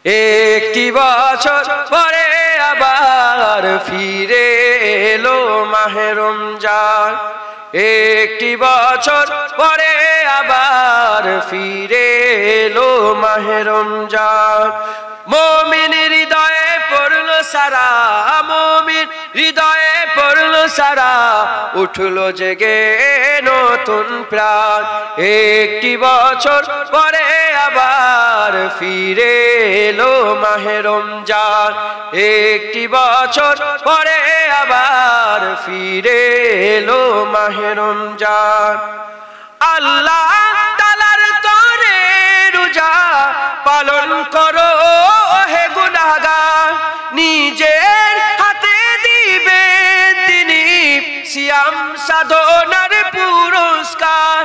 একটি বছর পরে আবার ফিরে এলো মাহে রমজান। একটি বছর পরে আবার ফিরে এলো মাহে রমজান। মুমিন হৃদয়ে পড়লো সারা, মুমিন হৃদয়ে পড়লো সারা, উঠলো জেগে নতুন প্রাণ। একটি বছর পরে আবার ফিরে এলো মাহে রমজান। একটি বছর পরে আবার ফিরে এলো মাহে রমজান। আল্লাহ তাআলার তরে রোজা পালন করো হে গুনাহগার, নিজের হাতে দিবেন তিনি সিয়াম সাধনার পুরস্কার।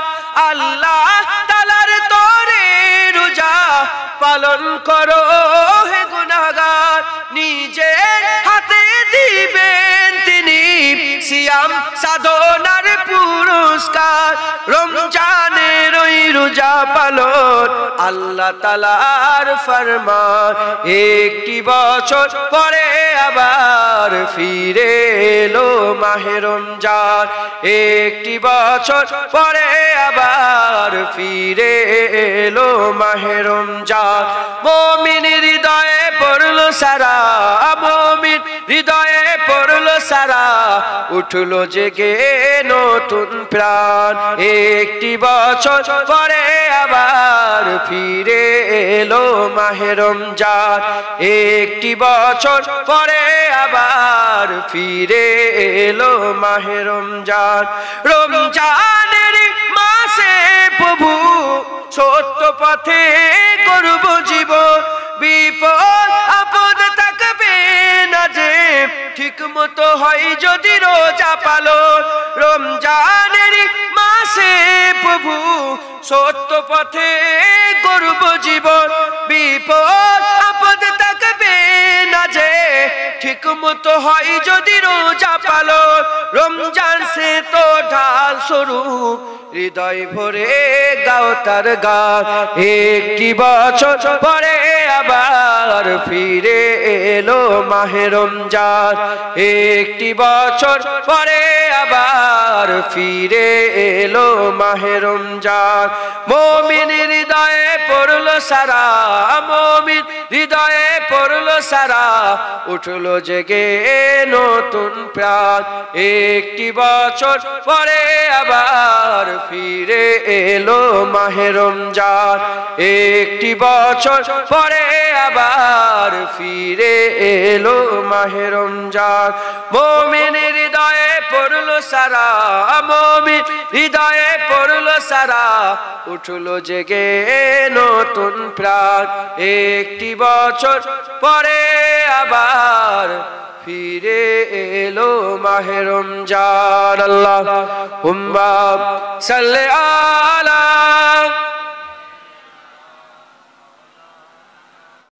আল্লাহ তাআলার তরে রোজা পালন করো হে গুনাহগার, নিজের হাতে দিবেন তিনি সিয়াম সাধনার পুরস্কার। রমজানের ওই রোজা পালন আল্লাহ তাআলার ফরমান। একটি বছর পরে আবার ফিরে এলো মাহে রমজান। একটি বছর পরে আবার ফিরে এলো মাহে রমজান। মুমিন হৃদয়ে পড়লো সারা, মুমিন হৃদয়ে পড়লো সারা, উঠলো জেগে নতুন প্রাণ। একটি বছর পরে আবার ফিরে এলো মাহে রমজান। একটি বছর পরে আবার ফিরে এলো মাহে রমজান। রমজানের মাসে প্রভু সত্য পথে করব জীবন, বিপদ আপদ থাকবে না যে ঠিক মতো হয় যদি রোজা পালন। রমজানের মাসে প্রভু সত্য পথে করব জীবন, বিপদ আপদ থাকবে না যে ঠিক মতো হয় যদি রোজা পালন। রমজান সে তো ঢাল স্বরূপ, হৃদয় ভরে গাও তার গান। একটি বছর পরে আবার ফিরে এলো মাহে রমজান। একটি বছর পরে আবার ফিরে এলো মাহে রমজান। মুমিন হৃদয়ে পড়লো সারা, মুমিন হৃদয়ে পড়লো সারা, উঠলো জেগে নতুন প্রাণ। একটি বছর পরে আবার ফিরে এলো মাহে রমজান। একটি বছর পরে আবার ফিরে এলো মাহে রমজান। মুমিন হৃদয়ে পড়লো সারা, মুমিন হৃদয়ে পড়লো সারা, উঠলো জেগে নতুন প্রাণ। একটি বছর পরে আবার ফিরে এলো মাহে রমজান। আল্লাহুম্মা সাল্লি আলা।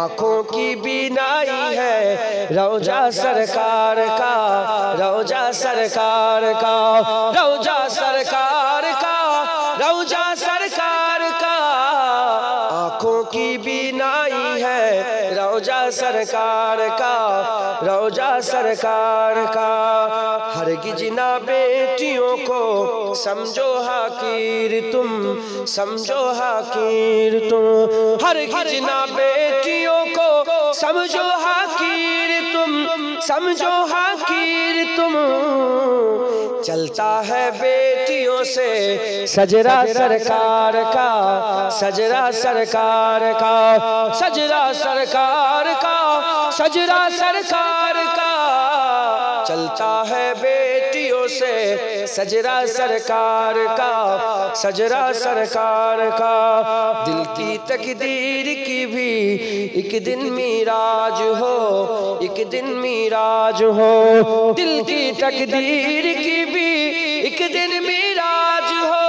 آنکھوں کی بینائی ہے روضہ سرکار کا، روضہ سرکار کا، روضہ سرکار کا، روضہ سرکار کا، آنکھوں کی بینائی ہے روضہ سرکار کا، روضہ سرکار کا۔ ہرگز نہ بیٹیوں کو سمجھو حقیر تم، سمجھو حقیر تم، ہرگز نہ بیٹیوں کو سمجھو حقیر تم، سمجھو حقیر تم۔ چلتا ہے بیٹیوں سے سجرہ سرکار کا، سجرہ سرکار کا، سجرہ سرکار کا، سجرہ سرکار کا۔ چلتا ہے بیٹیوں سے سجرہ سرکار کا، سجرہ سرکار کا۔ دل کی تقدیر کی بھی ایک دن معراج ہو، ایک دن معراج ہو، دل کی تقدیر کی بھی ایک دن معراج ہو،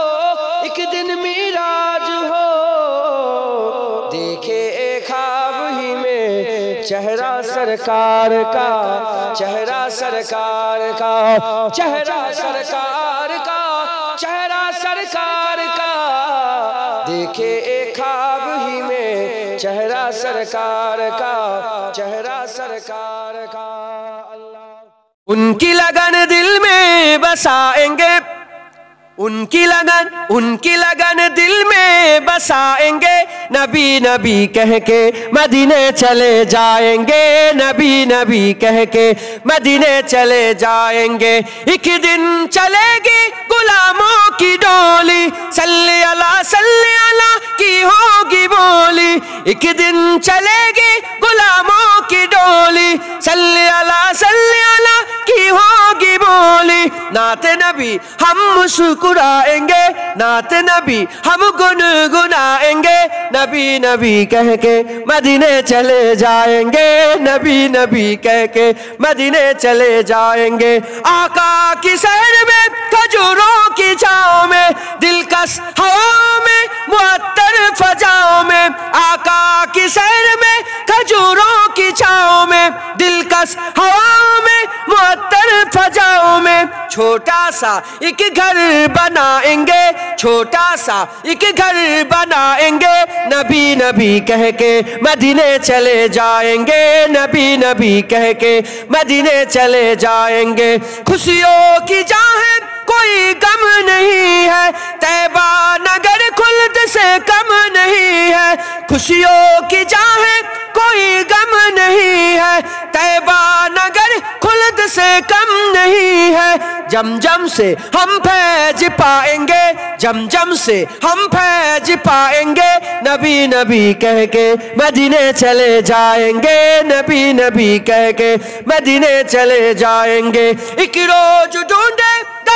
ایک دن معراج ہو۔ دیکھے ایک خواب ہی میں چہرہ سرکار کا، چہرہ سرکار کا، چہرہ سرکار کا، چہرہ سرکار کا۔ دیکھے ایک خواب ہی میں چہرہ سرکار کا، چہرہ سرکار کا۔ ان کی لگن دل میں بسائیں گے، ان کی لگن دل میں بسائیں گے، نبی نبی کہہ کے مدینے چلے جائیں گے، نبی نبی کہہ کے مدینے چلے جائیں گے۔ ایک دن چلے گی غلاموں کی ڈولی، صلی اللہ کی ہوگی بولی۔ ایک دن چلے گی غلاموں کی ڈولی، صلی اللہ کی ہوگی بولی۔ نعت نبی ہم مسکرائیں گے، نعت نبی ہم گنگنائیں گے، نبی نبی کہہ کے مدینے چلے جائیں گے، نبی نبی کہہ کے مدینے چلے جائیں گے۔ آقا کی سیر میں کھجوروں کی چھاؤں میں، دلکش ہوا میں معطر فضاؤں میں، آقا کی سیر میں کھجوروں کی چھاؤں میں، دلکش ہوا میں معطر فضاؤں میں۔ چھوٹا سا ایک گھر بنائیں گے، چھوٹا سا ایک گھر بنائیں گے، نبی نبی کہہ کے مدینے چلے جائیں گے، نبی نبی کہہ کے مدینے چلے جائیں گے۔ خوشیوں کی جاہیں کوئی غم نہیں ہے، طیبہ نگر خلد سے کم نہیں ہے۔ خوشیوں کی جاہیں کوئی غم نہیں ہے، طیبہ نگر خلد سے کم نہیں ہے۔ جمجم سے ہم فیض پائیں گے، جمجم سے ہم فیض پائیں گے، نبی نبی کہہ کے مدینے چلے جائیں گے، نبی نبی کہہ کے مدینے چلے جائیں گے۔ ایک روز ڈھونڈے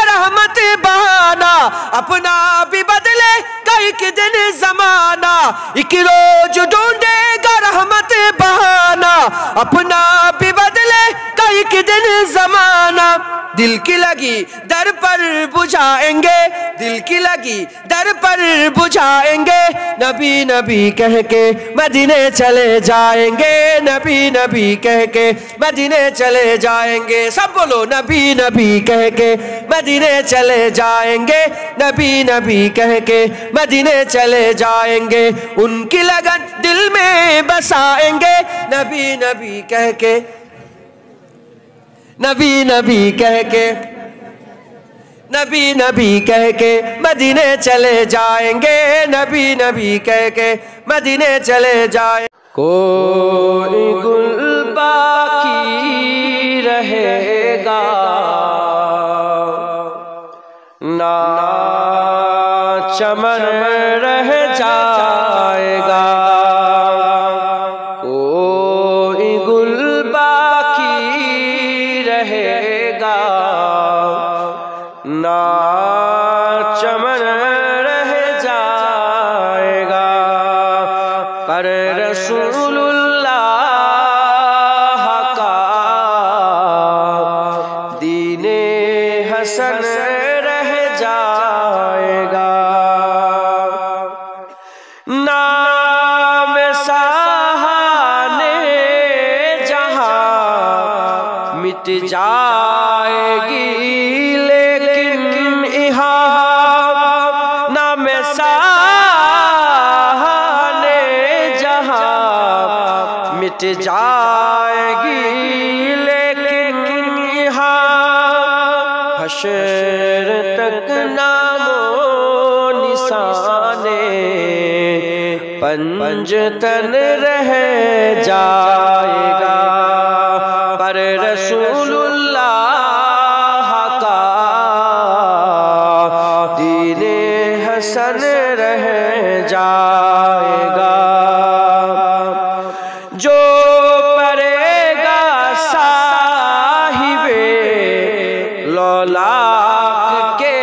رحمت بہانا، اپنا بھی بدلے گا ایک دن زمانہ۔ ایک روز ڈھونڈے گا رحمت بہانا، اپنا بھی بدلے گا ایک دن زمانہ۔ دل کی لگی در پر بجھائیں گے، دل کی لگی در پر بجھائیں گے، نبی نبی کہہ کے مدینے چلے جائیں گے، نبی نبی کہہ کے مدینے چلے جائیں گے۔ سب بولو نبی نبی کہہ کے مدینے چلے جائیں گے، نبی نبی کہہ کے مدینے چلے جائیں گے۔ ان کی لگن دل میں بسائیں گے، نبی نبی کہہ کے، نبی نبی کہہ کے، نبی نبی کہہ کے مدینے چلے جائیں گے، نبی نبی کہہ کے مدینے چلے جائیں گے۔ کوئی گل باقی رہے گا نہ چمن رہ جائے گا، کوئی گل باقی رہے گا نہ چمن رہ جائے گا، پر رسول اللہ کا دین حسن رہ جائے گا۔ نام سہانہ مٹ جائے گی لیکن یہاں نام ساحانِ جہاں مٹ جائے گی لیکن یہاں حشر تک نام و نشان پنجتن رہ جائے گا، پر رسول اللہ کا دین حسن رہ جائے گا۔ جو پڑھے گا صاحب لولاک کے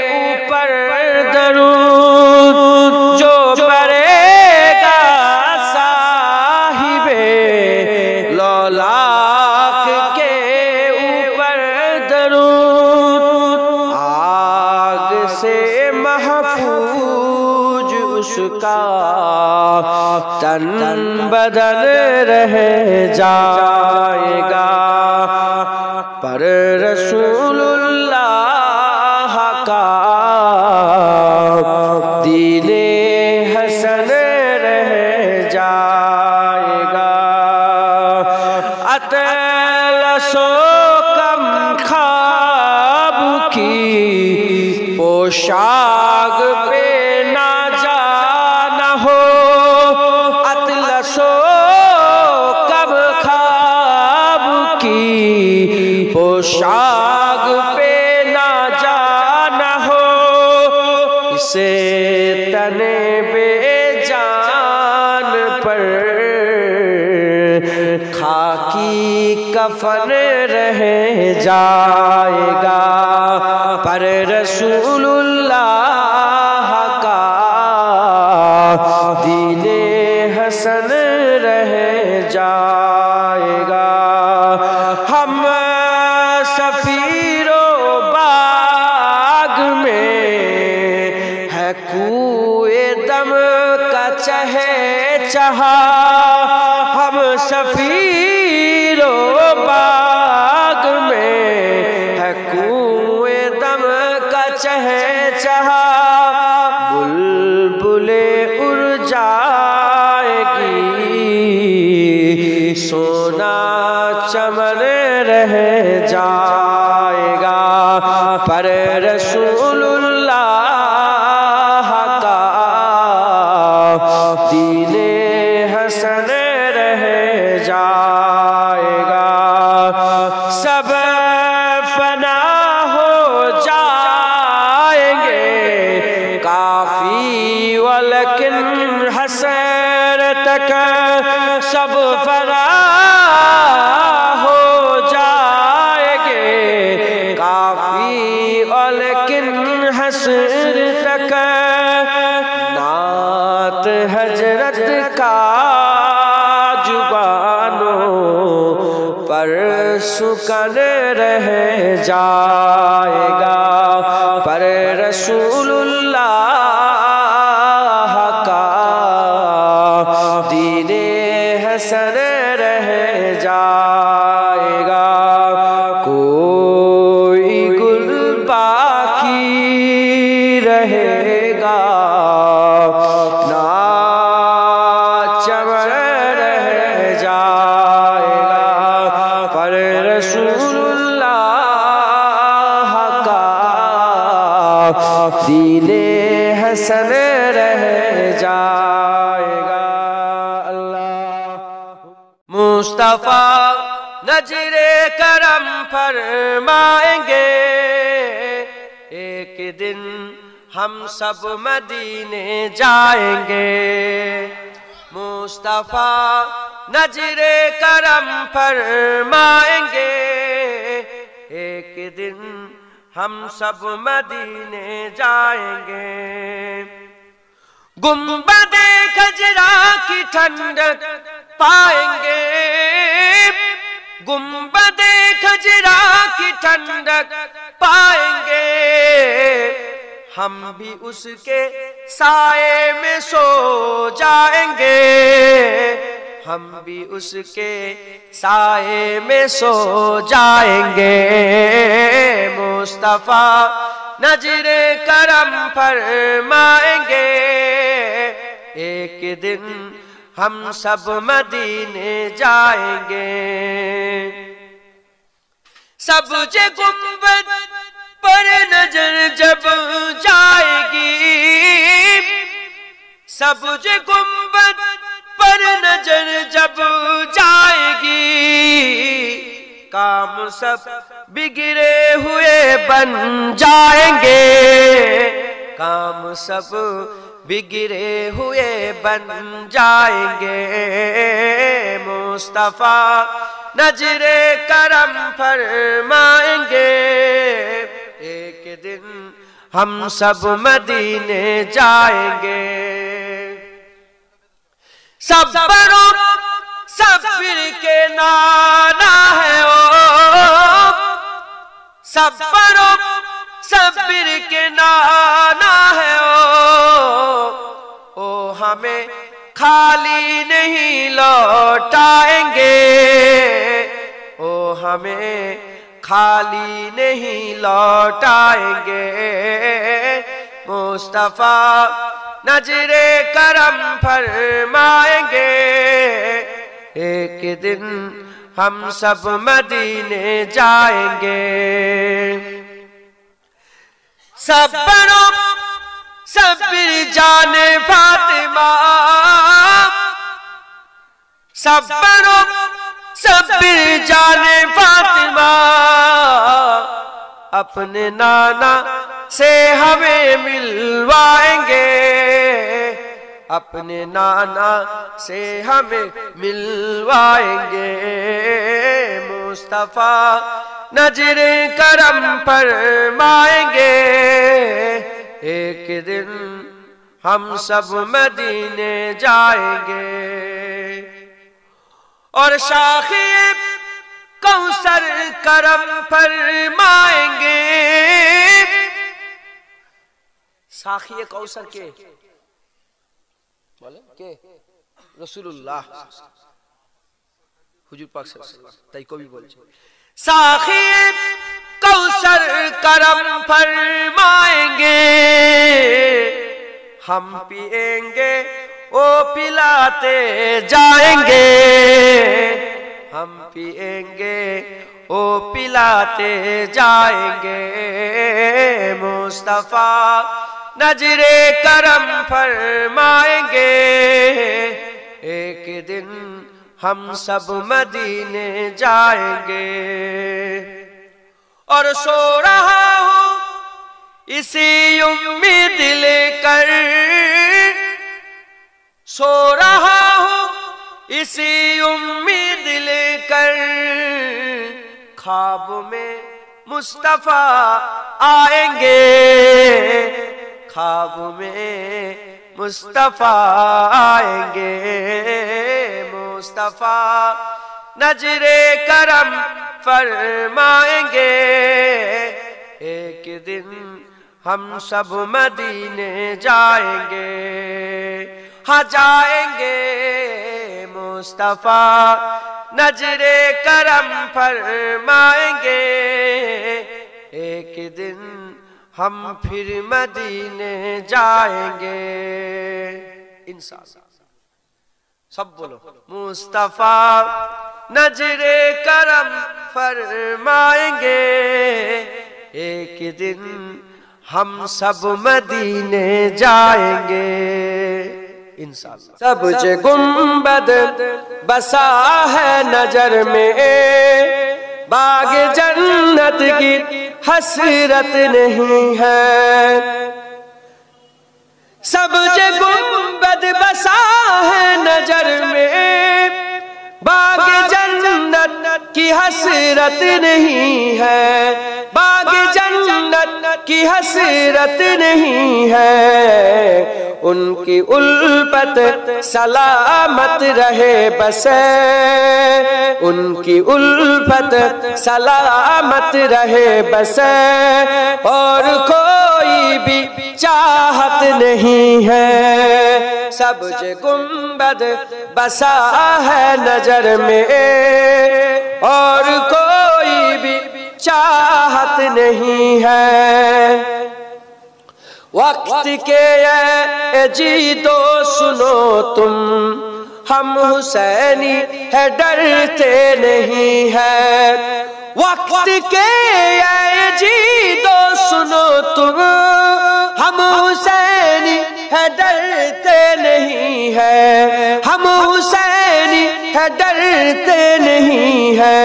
اوپر درود، جو پڑھے گا صاحب لولاک کے اوپر درود، آگ سے محفوظ اس کا تن بدن رہ جائے گا، پر رسول اللہ کا دین حسن رہ جائے گا۔ اطلس و کم خواب کی پوشاک پہ نہ جانا ہو، اطلس و کم خواب کی پوشاک پہ نہ جانا ہو، اسے تنے بے جان پر خاکی کفن رہ جائے گا، پر رسول اللہ کا دین حسن رہ جائے گا۔ ہم صفیر و باغ میں ہے کوئے دم کا چہے چہا، ہم صفیر و باغ میں ہے کوئے دم کا چہے چہا، بلبل اڑ جائے گی سونا چمن رہ جائے گا، پر رسول اللہ کا دین حسن رہ جائے گا۔ سب فنا ہو جائیں گے کافی ولیکن حسرتک، سب فنا ہو جائیں گے کافی ولیکن حسرتک، نعت حضرت کا زبانوں پر سکن رہ جائے گا، پر رسول اللہ کا دین حسن رہ جائے گا۔ کوئی گل باقی رہے گا نہ چمن رہ جائے گا، پر رسول اللہ کا دین حسن رہ جائے گا۔ اللہ مصطفیٰ نظر کرم فرمائیں گے، ایک دن ہم سب مدینے جائیں گے، مصطفیٰ نظر کرم فرمائیں گے، ایک دن ہم سب مدینے جائیں گے، گنبد خجرا کی ٹھنڈک پائیں گے، گنبد خجرا کی ٹھنڈک پائیں گے، ہم بھی اس کے سائے میں سو جائیں گے، ہم بھی اس کے سائے میں سو جائیں گے مصطفیٰ نظر کرم فرمائیں گے ایک دن ہم سب مدینے جائیں گے سبز گنبد پر نظر جب جائے گی سبز گنبد پر نظر جب جائے گی کام سب بگڑے ہوئے بن جائیں گے کام سب بگڑے ہوئے بن جائیں گے مصطفیٰ نظر کرم فرمائیں گے ایک دن ہم سب مدینے جائیں گے صبروں صبر کے نانا ہے صبروں صبر کے نانا ہے او ہمیں خالی نہیں لوٹائیں گے او ہمیں خالی نہیں لوٹائیں گے مصطفیٰ نظر کرم فرمائیں گے ایک دن ہم سب مدینے جائیں گے صبروں صبر جان فاطمہ صبروں صبر جان فاطمہ اپنے نانا سے ہمیں ملوائیں گے اپنے نانا سے ہمیں ملوائیں گے مصطفیٰ نظر کرم فرمائیں گے ایک دن ہم سب مدینے جائیں گے اور شاخِ کوثر کرم فرمائیں گے ساخی کوثر کے بولیں کہ رسول اللہ حضور پاک صلی اللہ علیہ وسلم تائی کو بھی بول چھے ساخی کوثر کرم فرمائیں گے ہم پیئیں گے وہ پلاتے جائیں گے ہم پیئیں گے وہ پلاتے جائیں گے مصطفیٰ نظر کرم فرمائیں گے ایک دن ہم سب مدینے جائیں گے اور سو رہا ہوں اسی امید لے کر سو رہا ہوں اسی امید لے کر خواب میں مصطفیٰ آئیں گے خواب میں مصطفیٰ آئیں گے مصطفیٰ نظر کرم فرمائیں گے ایک دن ہم سب مدینے جائیں گے ہاں جائیں گے مصطفیٰ نظر کرم فرمائیں گے ایک دن ہم پھر مدینے جائیں گے انشاءاللہ سب بولو مصطفیٰ نظر کرم فرمائیں گے ایک دن ہم سب مدینے جائیں گے انشاءاللہ سبز گنبد بسا ہے نظر میں باغ جنت کی حسرت نہیں ہے سبز گنبد بسا ہے نظر میں باغ جنت کی حسرت نہیں ہے باغ جنت کی حسرت نہیں ہے ان کی الفت سلامت رہے بس ان کی الفت سلامت رہے بس اور کوئی بھی چاہت نہیں ہے، سبز گنبد بسا ہے نظر میں اور کوئی بھی چاہت نہیں ہے۔ وقت کے اے جی دو سنو تم، ہم حسینی ہے ڈرتے نہیں ہے۔ وقت کے اے جی دو سنو تم، ہم حسینی ہے ڈرتے نہیں ہے، ہم حسینی ہے ڈرتے نہیں ہے۔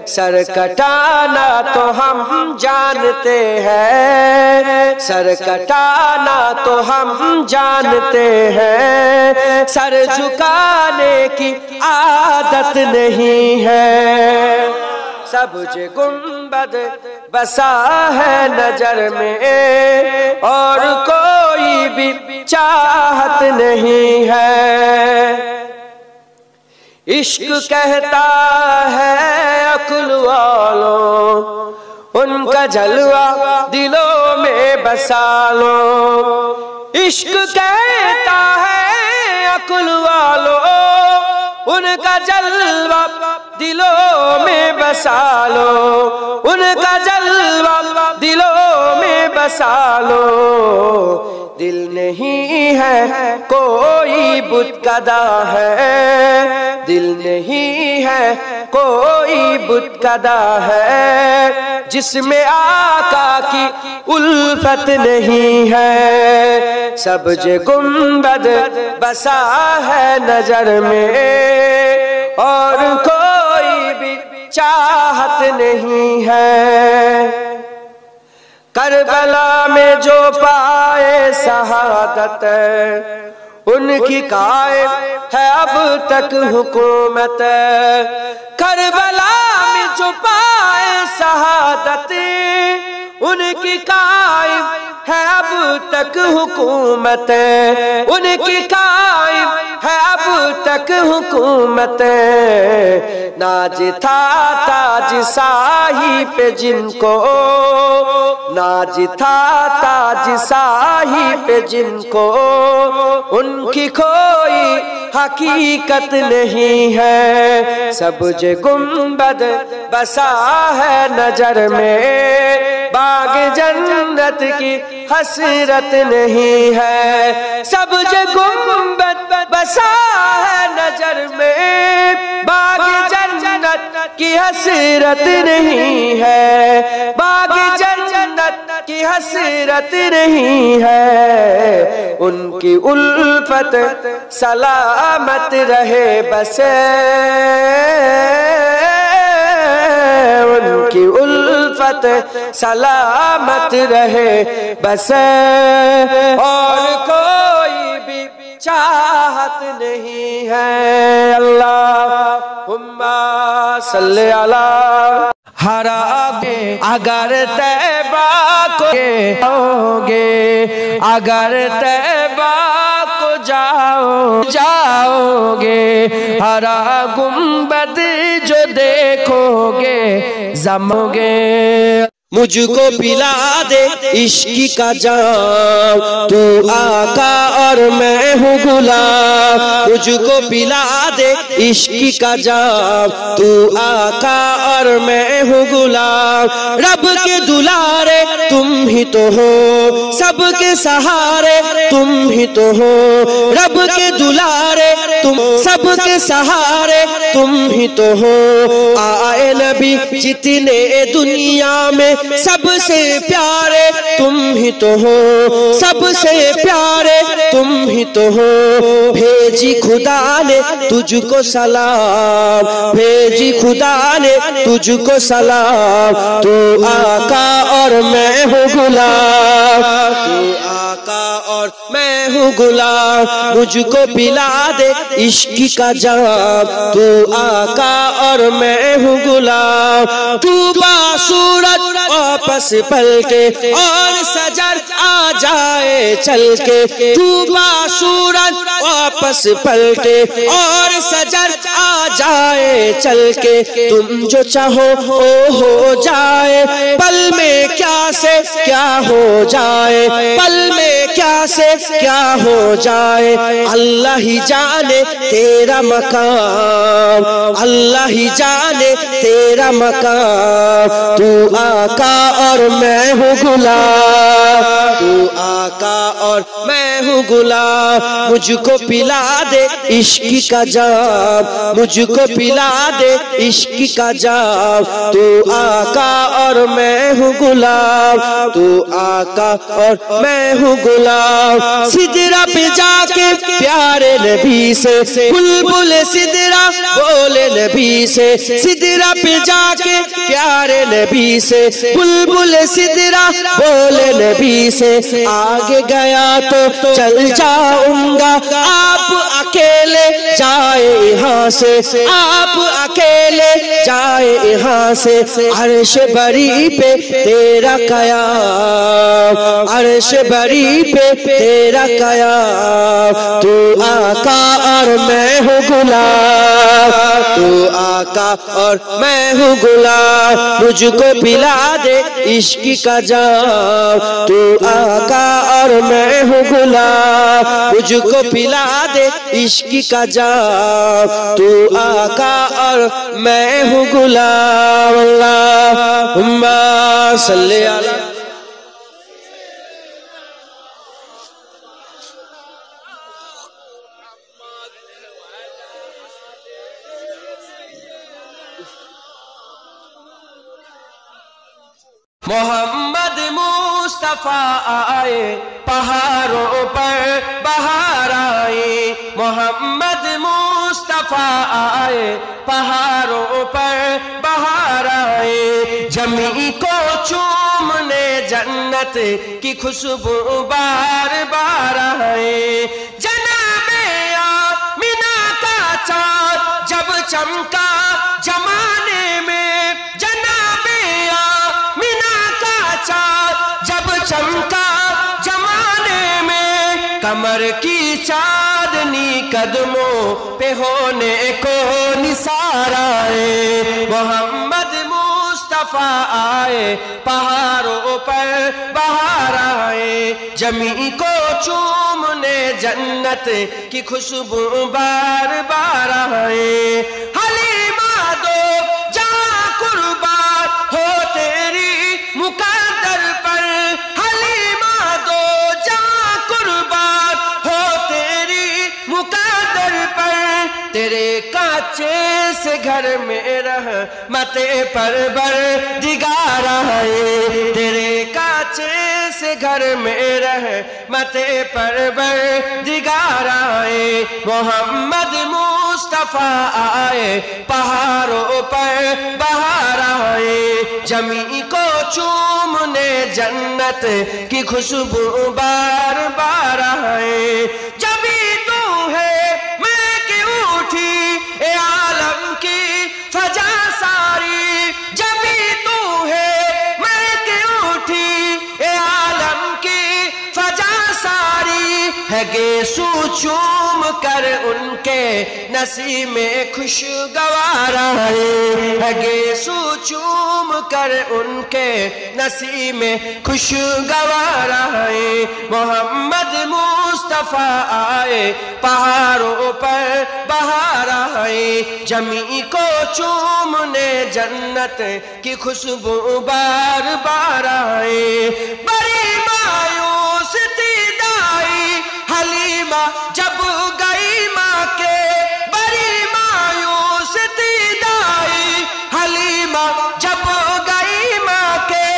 سر کٹانا تو ہم جانتے ہیں، سر کٹانا تو ہم جانتے ہیں، سر جھکانے کی عادت نہیں ہے۔ سبز گنبد بسا ہے نظر میں اور کوئی بھی چاہت نہیں ہے۔ عشق کہتا ہے عقل والوں، ان کا جلوہ دلوں میں بسا لو۔ عشق کہتا ہے عقل والوں، ان کا جلوہ دلوں میں بسا لو، ان کا جلوہ دلوں میں بسا لو۔ دل نہیں ہے کوئی بت کدا ہے، دل نہیں ہے کوئی بت کدا ہے، جس میں آقا کی الفت نہیں ہے۔ سبز گنبد بسا ہے نظر میں اور کوئی بھی چاہت نہیں ہے۔ کربلا میں جو پائے شہادت، ان کی قائم ہے اب تک حکومت۔ کربلا میں جو پائے شہادت، ان کی قائم ہے اب تک حکومت، ان کی قائم ہے اب تک حکومت۔ ناز تھا تاج شاہی پہ جن کو، ناز تھا تاج شاہی پہ جن کو، ان کی کوئی حقیقت نہیں ہے۔ سبز گنبد بسا ہے نظر میں، باغ جنت کی حسرت نہیں ہے۔ سبز گنبد بسا ہے نظر میں، باغ جنت کی حسرت نہیں ہے، باغ جنت کی حسرت نہیں ہے۔ ان کی الفت سلامت رہے بس، ان کی الفت سلامت رہے بس، اور کوئی بھی چاہت نہیں ہے۔ اللہم صلی علی ہر آگے اگر طیبہ کو جاؤ گے، اگر طیبہ کو جاؤ گے، ہر گنبد جو دیکھو گے زمو گے۔ مجھ کو پلا دے عشق کا جام، تو آقا اور میں ہوں غلام۔ مجھ کو پلا دے عشق کا جام، تو آقا اور میں ہوں غلام۔ رب کے دلارے تم ہی تو ہو، سب کے سہارے تم ہی تو ہو۔ رب کے دلارے تم، سب کے سہارے تم ہی تو ہو۔ آئے نبی جتنے دنیا میں سب سے پیارے تم ہی تو ہو، سب سے پیارے تم ہی تو ہو۔ بھیجی خدا نے تجھ کو سلام، بھیجی خدا نے تجھ کو سلام۔ تو آقا اور میں ہوں غلام، تو آقا اور میں ہوں غلام۔ مجھ کو پلا دے عشق کا جام، تو آقا اور میں ہوں غلام۔ تو با سورج واپس پلٹے اور سجر جائے چل کے، ڈوبا سورج واپس پلٹے اور سجر آ جائے چل کے، تم جو چاہو وہ ہو جائے، پل میں کیا سے کیا ہو جائے، پل میں کیا سے کیا ہو جائے، اللہ ہی جانے تیرا مقام، اللہ ہی جانے تیرا مقام، تو آقا اور میں ہوں غلام، تو آقا اور میں ہوں غلام، مجھ کو پلا دے عشق کا جام، مجھ کو پلا دے عشق کا جام، تو آقا اور میں ہوں غلام، تو آقا اور میں ہوں غلام، سدرہ پہ جا کے پیارے نبی سے، بلبل سدرہ بولے نبی سے، سدرہ پہ جا کے پیارے نبی سے، بلبل سدرہ بولے نبی سے، آگے گیا تو چل جاؤں گا، آپ اکیلے جائے یہاں سے، آپ اکیلے جائے یہاں سے، عرش بری پہ تیرا قیام، عرش بری پہ تیرا قیام، تو آقا اور میں ہوں غلام، تو آقا اور میں ہوں غلام، مجھ کو پلا دے عشق کا جام، تو آقا اور میں ہوں غلام، مجھ کو پلا دے عشق کا جام، تو آقا اور میں ہوں غلام، اللہم صلی علی محمد مصطفیٰ آئے پہاڑوں پر بہار آئی، محمد مصطفیٰ آئے پہاڑوں پر بہار آئی، جمی کو چومنے جنت کی خوشبو بار بار آئے، جناب آمینہ کا چاند جب چمکا زمانے میں، جناب جب چمکا زمانے میں، کمر کی چاندنی قدموں پہ ہونے کو نثار آئے، محمد مصطفیٰ آئے پہاڑوں پر بہار آئے، جمی کو چومنے جنت کی خوشبو بار بار آئے، حلیمہ دو جہاں قربان ہو تیری مقدر پر، حلیمہ دو جہاں قربان ہو تیری مقدر پر، تیرے کانچے سے گھر میں رحمت پروردگار آئے، تیرے کانچے سے گھر میں رحمت پروردگار آئے، محمد مصطفیٰ آئے پہاڑوں پر بہار آئے، جمی کو چومنے جنت کی خوشبو بار بار آئے، جبھی تو ہے میں کہ اٹھی اے عالم کی فجا ساری، جبھی تو ہے میں کہ اٹھی اے عالم کی فجا ساری، ہے گیسو چوم کر ان کے نسیم خوشگوار آئے، ہے گیسو چوم کر ان کے نسیم خوشگوار آئے، محمد مصطفیٰ آئے پہاڑوں پر بہار آئے، جمی کو چومنے جنت کی خوشبو بار بار آئے، بڑی مایوس تھی دائی حلیمہ جب گئی ماں کے، بڑی مایوس تھی دائی حلیمہ جب گئی ماں کے،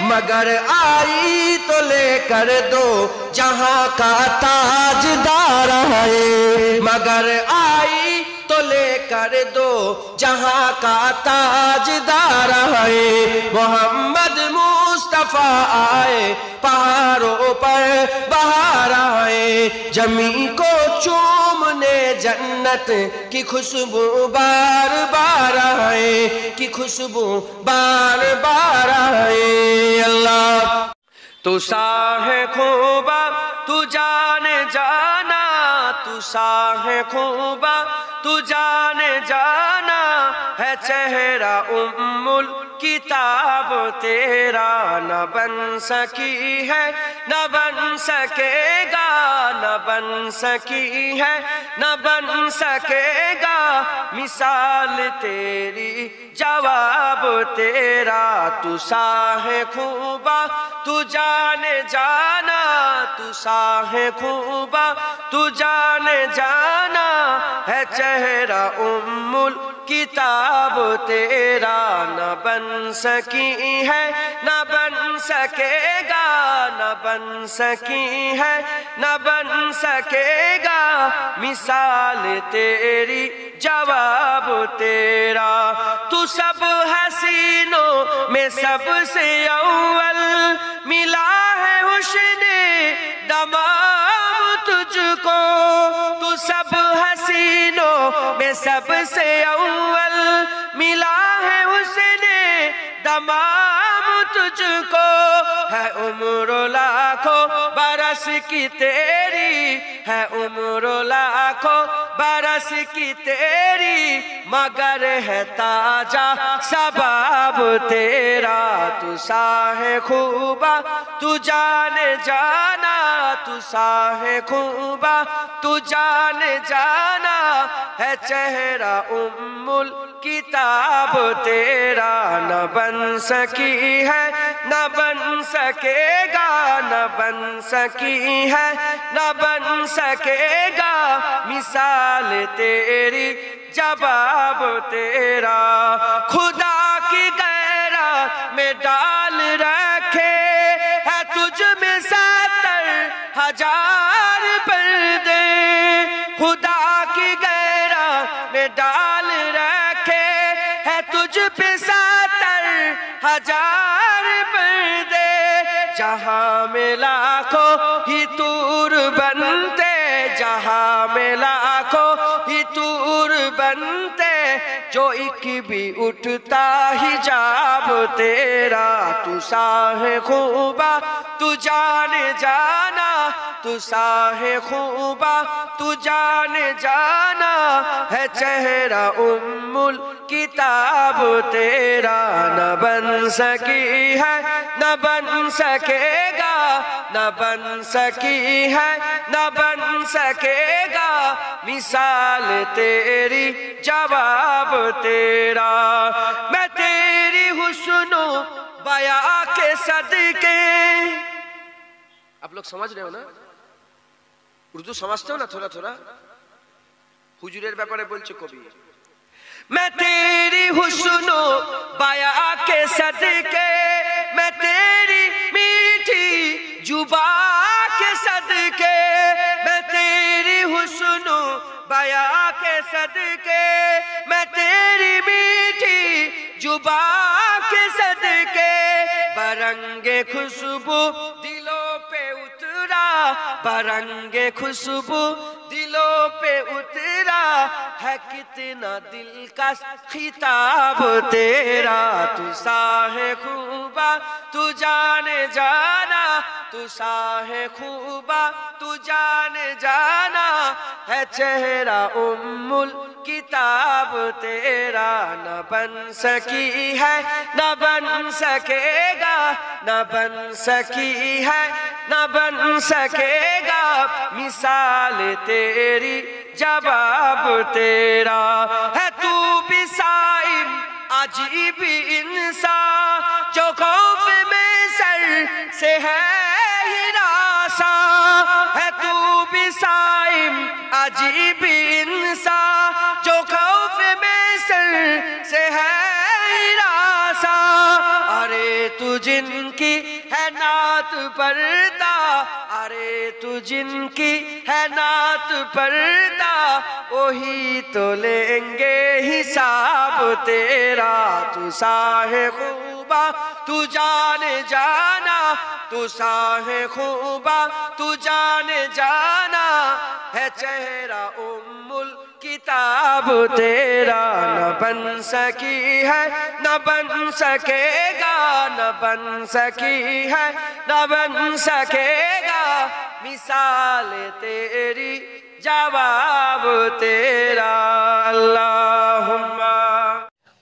مگر آئی تو لے کر دو جہاں کا تاجدار آئے، مگر آئی تو لے کر دو جہاں کا تاجدار آئے، محمد مصطفیٰ آئے پہاڑوں پر بہار آئے، جمی کو چومنے جنت کی خوشبو بار بار آئے، کی خوشبو بار بار آئے، اللہ تو ساہ خوبا تو جان جانا، تو ساہ خوبا تو جان جانا، ہے چہرہ کتاب تیرا، نہ بن سکی ہے نہ بن سکے گا، نہ بن سکی ہے نہ بن سکے گا، مثال تیری جواب تیرا، تو ساہ خوبا تو جان جانا، تو ساہ خوبا تو جان جانا، ہے چہرہ کتاب تیرا، نہ بن سکی ہے نہ بن سکے گا، نہ بن سکی ہے نہ بن سکے گا، مثال تیری جواب تیرا، تو سب حسینوں میں سب سے اول، ملا ہے حسن دمام تجھ کو، تو سب حسینوں میں سب سے اول، ملا ہے حسن دمام تجھ کو، ہے عمر لاکھوں برس کی تیری، ہے عمر لاکھوں برس کی تیری، مگر ہے تاجہ سباب تیرا، تو ساہ خوبا تو جان جانا، تو ساہ خوبا تو جان جانا، ہے چہرہ کتاب تیرا، نہ بن سکی ہے نہ بن سکے گا، نہ بن سکی ہے نہ بن سکے گا، مثال تیری جواب تیرا، خدا کی غیرت میں ڈال رکھے ہے تجھ میں 70,000 پردے، خدا کی غیرت میں ڈال رکھے ہے تجھ پہ 70,000 پردے، جہاں میں لاکھوں ہی طور بنتے، جہاں میں لاکھوں ہی طور بنتے، جو ایک بھی اٹھتا حجاب تیرا، تو ساہ خوبا تو جان جانا، تو ساہ خوبا تو جان جانا، ہے چہرہ کتاب تیرا، نہ بن سکی ہے نہ بن سکے گا، نہ بن سکی ہے نہ بن سکے گا، مثال تیری جواب تیرا، میں تیری حسن و بیاں کے صدقے، آپ لوگ سمجھ رہے ہو نا؟ اردو سمجھتے ہو نا تھوڑا تھوڑا؟ হুজুরের ব্যাপারে বলছে কবি, میں تیری حسن و بیاں کے صدقے، میں تیری میٹھی زبان کے صدقے، میں تیری حسن و بیاں کے صدقے، میں تیری میٹھی زبان کے صدقے، برنگ خوشبو دلوں پہ اترا، برنگ خوشبو دلوں پہ اترا، ہے کتنا دلکش خطاب تیرا، تو ساہ خوبا تو جان جانا، تو ساہ خوبا تو جان جانا، ہے چہرہ کتاب تیرا، نہ بن سکی ہے نہ بن سکے گا، نہ بن سکی ہے نہ بن سکے گا، مثال تیری جواب تیرا، ہے تو بھی صائم عجیب انسان، جو خوف میں سر سے ہے ہراساں، ہے تو بھی صائم عجیب انسان، جو خوف میں سر سے ہے ہراساں، ارے تو جن کی ہے نعت پڑھتا، ارے تو جن کی ہے نعت پڑھتا، وہی تو لیں گے حساب تیرا، تو ساہ خوبا تو جان جانا، تو ساہ خوبا تو جان جانا، ہے چہرہ کتاب تیرا، نہ بن سکی ہے نہ بن سکے گا، نہ بن سکی ہے نہ بن سکے گا، مثال تیری جواب تیرا۔ اللہم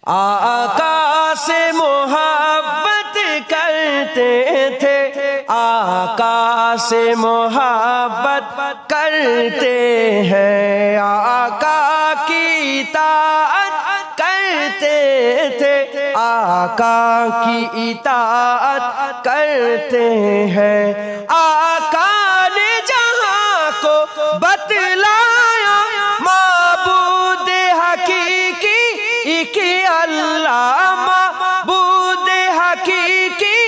آقا سے محبت کرتے تھے، آقا سے محبت کرتے ہیں، آقا کی اطاعت کرتے تھے، آقا کی اطاعت کرتے ہیں۔ آقا نے جہاں کو بتلایا معبود حقیقی ایک اللہ، معبود حقیقی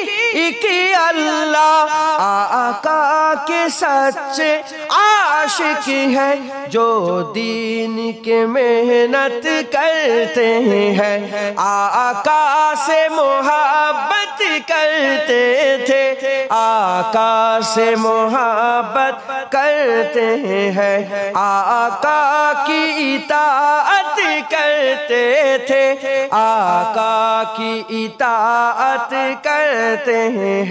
ایک اللہ۔ آقا کے سچے عاشق ہیں جو دین کے محنت کرتے ہیں، آقا سے محبت کرتے تھے، آقا سے محبت کرتے ہیں، آقا کی اطاعت کرتے تھے، آقا کی اطاعت کرتے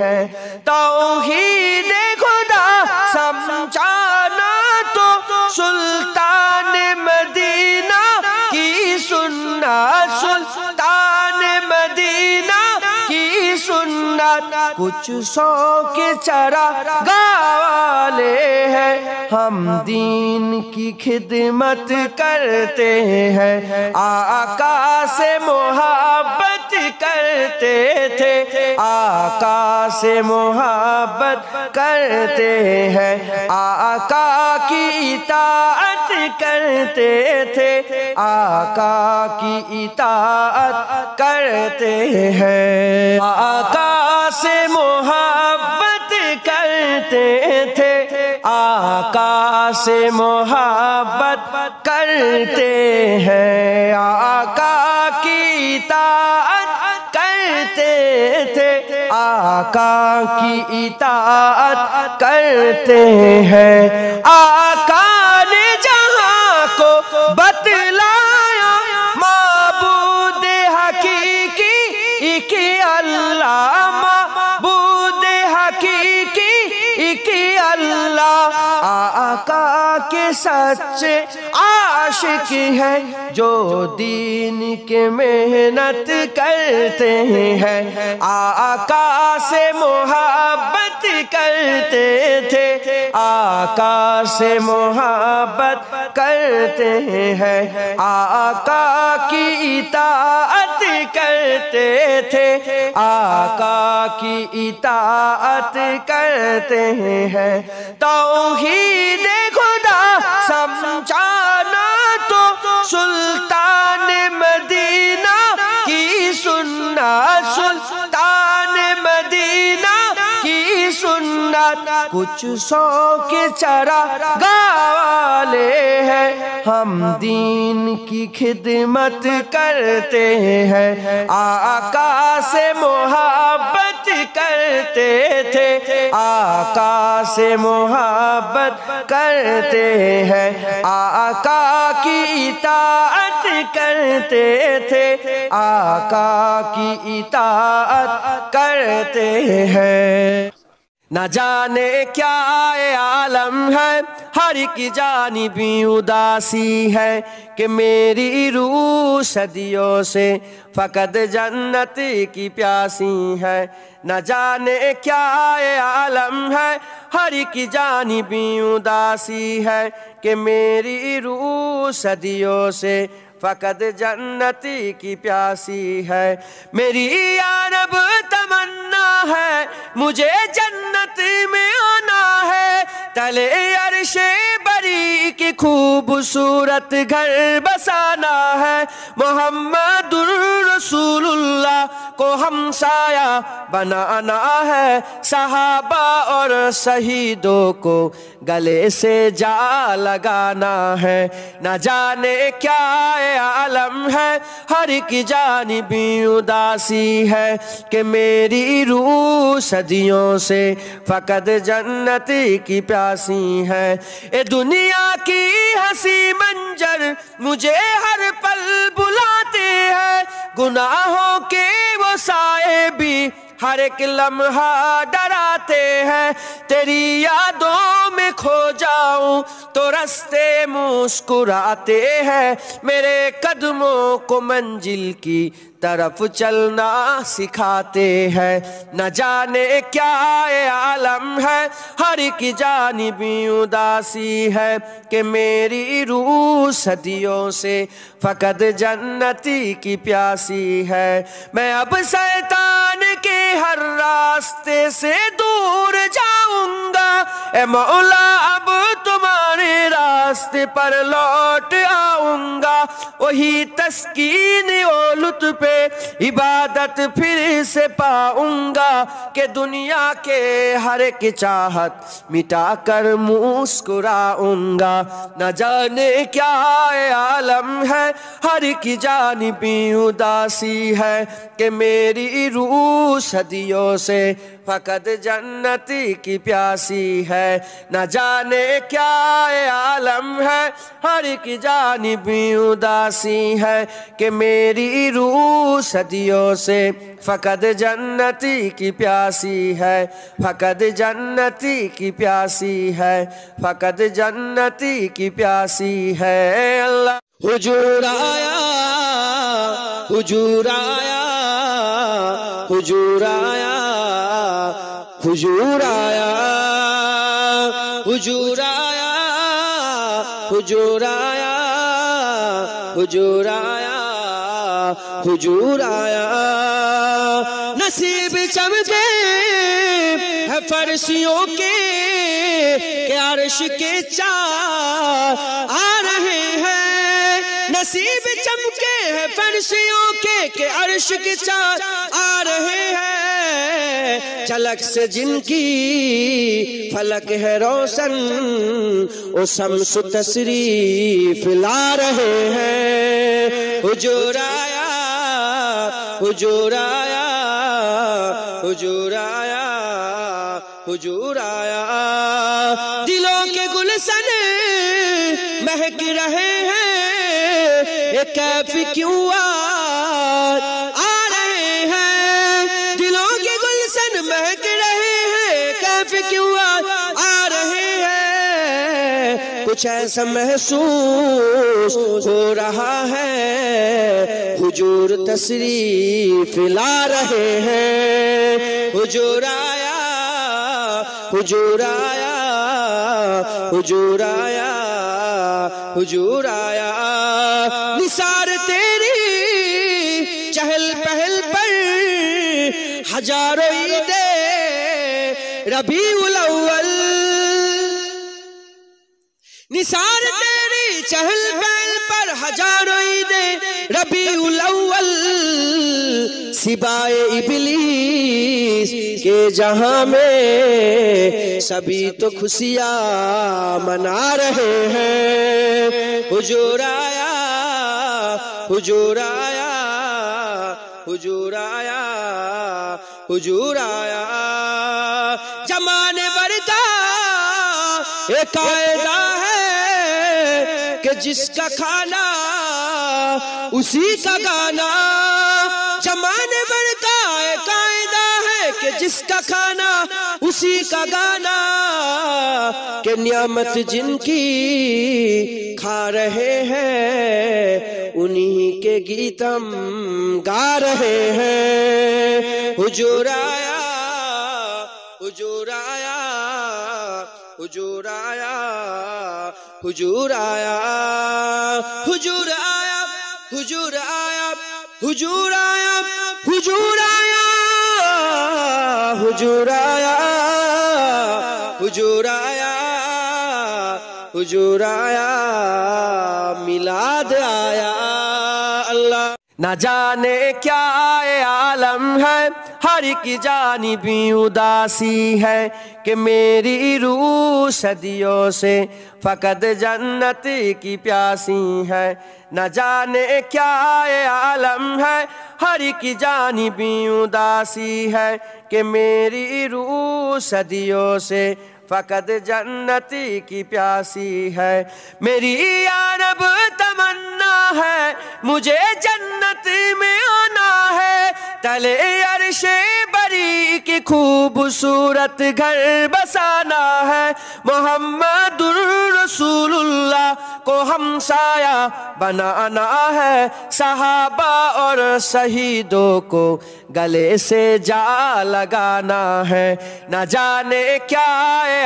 ہیں۔ توحید خدا سمجھانا تو سلطان مدینہ کی سنت، سلطان مدینہ کی سنت۔ کچھ سو کے چراغاں والے ہیں، ہم دین کی خدمت کرتے ہیں، آقا سے محبت کرتے تھے، آقا سے محبت کرتے ہیں، آقا کی اطاعت کرتے تھے، آقا کی اطاعت کرتے ہیں، آقا سے محبت کرتے تھے، آقا سے محبت کرتے ہیں، آقا کی اطاعت کرتے تھے، آقا کی اطاعت کرتے ہیں۔ آقا نے جہاں کو بتلایا معبود حقیقی ایک اللہ، معبود حقیقی ایک اللہ۔ آقا کے سچے عاشق ہیں جو دین کے محنت کرتے ہیں، آقا سے محبت کرتے تھے، آقا سے محبت کرتے ہیں، آقا کی اطاعت کرتے تھے، آقا کی اطاعت کرتے ہیں۔ توحید خدا سمجھانا تو سلطان مدینہ کی سنت، سلطان مدینہ کی سنت۔ کچھ سو کے چراغاں والے ہیں، ہم دین کی خدمت کرتے ہیں، آقا سے محبت کرتے تھے، آقا سے محبت کرتے ہیں، آقا کی اطاعت کرتے تھے، آقا کی اطاعت کرتے ہیں۔ نہ جانے کیا عالم ہے، ہر ایک جانبی اداسی ہے، کہ میری روح صدیوں سے فقط جنت کی پیاسی ہے۔ نہ جانے کیا عالم ہے، ہر ایک جانبی اداسی ہے، کہ میری روح صدیوں سے فقط جنت کی پیاسی ہے۔ میری یا رب تمنا ہے، مجھے جنت میں آنا ہے، تلے عرش بری کی خوبصورت گھر بسانا ہے، محمد رسول اللہ کو ہمسایہ بنانا ہے، صحابہ اور شہیدوں کو گلے سے جا لگانا ہے۔ نہ جانے کیا عالم ہے، ہر ایک جانبی اداسی ہے، کہ میری روح صدیوں سے فقط جنت کی پیاسی ہے۔ اے دنیا کی ہنسی منظر مجھے ہر پل بلاتے گناہوں کے وہ سائے بھی ہر ایک لمحہ ڈراتے ہیں، تیری یادوں میں کھو جاؤں تو رستے مسکراتے ہیں، میرے قدموں کو منزل کی طرف چلنا سکھاتے ہیں، نہ جانے کیا عالم ہے، ہر ایک جانب اداسی ہے کہ میری روح صدیوں سے فقط جنتی کی پیاسی ہے، میں اب شیطان کے ہر راستے سے دور جاؤں گا، اے مولا اب تمہارے راستے پر لوٹ آؤں گا، وہی تسکین و لطف عبادت پھر سے پاؤں گا کہ دنیا کے ہر ایک چاہت مٹا کر مسکراؤں گا، نہ جانے کیا عالم ہے، ہر ایک جانب اداسی ہے کہ میری روح صدیوں سے فقط جنتی کی پیاسی ہے، نہ جانے کیا عالم ہے، ہر ایک جانب اداسی ہے کہ میری روح صدیوں سے فقط جنتی کی پیاسی ہے، فقط جنتی کی پیاسی ہے، فقط جنتی کی پیاسی ہے۔ اللہ حضور آیا، حضور آیا، حضور آیا، حضور آیا، حضور آیا، حضور آیا، حضور آیا، حضور آیا، نصیب چمکے ہے فرشتوں کے کہ عرش کے چار آ رہے ہیں، نصیب چمکے ہے فرشتوں کے کہ عرش کے چار آ رہے ہیں، جھلک سے جن کی فلک ہے روشن وہ شمس تشریف لا رہے ہیں، حضور آیا، حضور آیا، حضور آیا، حضور آیا، دلوں کے گلشن مہک رہے ہیں، یہ کیف کیوں آ رہے ہیں، دلوں کے گلشن مہک رہے ہیں، کیف کیوں آ رہے ہیں، کچھ ایسا محسوس ہو رہا ہے، حضور تشریف لا رہے ہیں، حضور آیا، حضور آیا، حضور آیا، حضور آیا، نثار تیری چہل پہل پر ہزاروں عیدیں ربیع الاول، نثار تیری چہل پہل پر ہزاروں عیدیں ربیع الاول، سوائے ابلیس کے جہاں میں سبھی تو خوشیاں منا رہے ہیں، حضور آیا، حضور آیا، حضور آیا، حضور آیا، زمانے بھر کا ایک قاعدہ ہے کہ جس کا کھانا اسی کا گانا، زمانے بھر کا ایک قاعدہ ہے کہ جس کا کھانا اسی کا گانا، کہ نعمت جن کی کھا رہے ہیں انہی کے گیت ہم گا رہے ہیں، حضور آیا، حضور آیا، حضور آیا، حضور آیا، حضور آیا، حضور آیا، حضور آیا، حضور آیا، حضور آیا، حضور آیا، حضور آیا، میلاد آیا، اللہ نہ جانے کیا عالم ہے، ہر ایک جانب اداسی ہے کہ میری روح صدیوں سے فقط جنت کی پیاسی ہے، نہ جانے کیا عالم ہے، ہر ایک جانب اداسی ہے کہ میری روح صدیوں سے فقط جنتی کی پیاسی ہے، میری یا رب تمنا ہے مجھے جنت میں آنا تلے عرش بری کی خوبصورت گھر بسانا ہے، محمد الرسول اللہ کو ہمسایہ بنانا ہے، صحابہ اور شہیدوں کو گلے سے جا لگانا ہے۔ نہ جانے کیا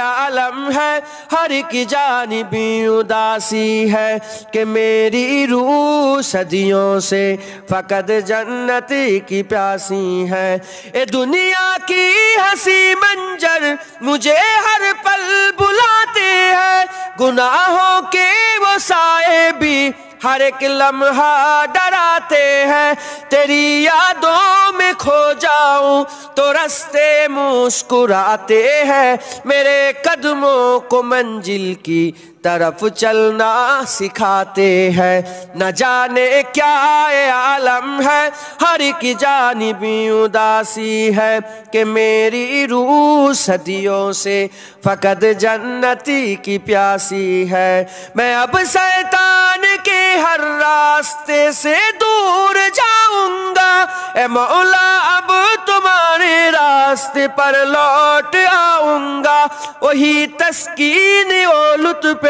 عالم ہے، ہر کی جانب اداسی ہے، کہ میری روح صدیوں سے فقط جنت کی پیاسی ہے۔ اے دنیا کی ہنسی منظر مجھے ہر پل بلاتے ہیں، گناہوں کے وہ سائے بھی ہر ایک لمحہ ڈراتے ہیں، تیری یادوں میں کھو جاؤں تو رستے مسکراتے ہیں، میرے قدموں کو منزل کی طرف چلنا سکھاتے ہیں۔ نہ جانے کیا عالم ہے، ہر کی جانب اداسی ہے، کہ میری روح صدیوں سے فقط جنتی کی پیاسی ہے۔ میں اب شیطان کے ہر راستے سے دور جاؤں گا، اے مولا اب تمہارے راستے پر لوٹ آؤں گا، وہی تسکین و لطف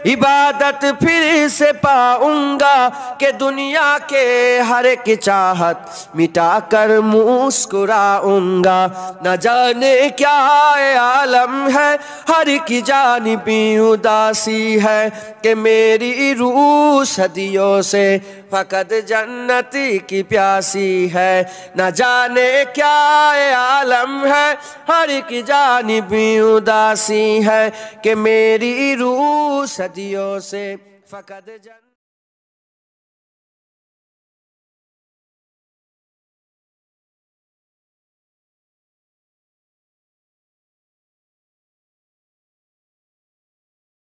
عبادت پھر سے پاؤں گا، کہ دنیا کے ہر ایک چاہت مٹا کر مسکراؤں گا۔ نہ جانے کیا عالم ہے، ہر کی جانب اداسی ہے، کہ میری روح صدیوں سے فقط جنتی کی پیاسی ہے۔ نہ جانے کیا عالم ہے، ہر کی جانب اداسی ہے، کہ میری روح صدیوں سے فقط جنت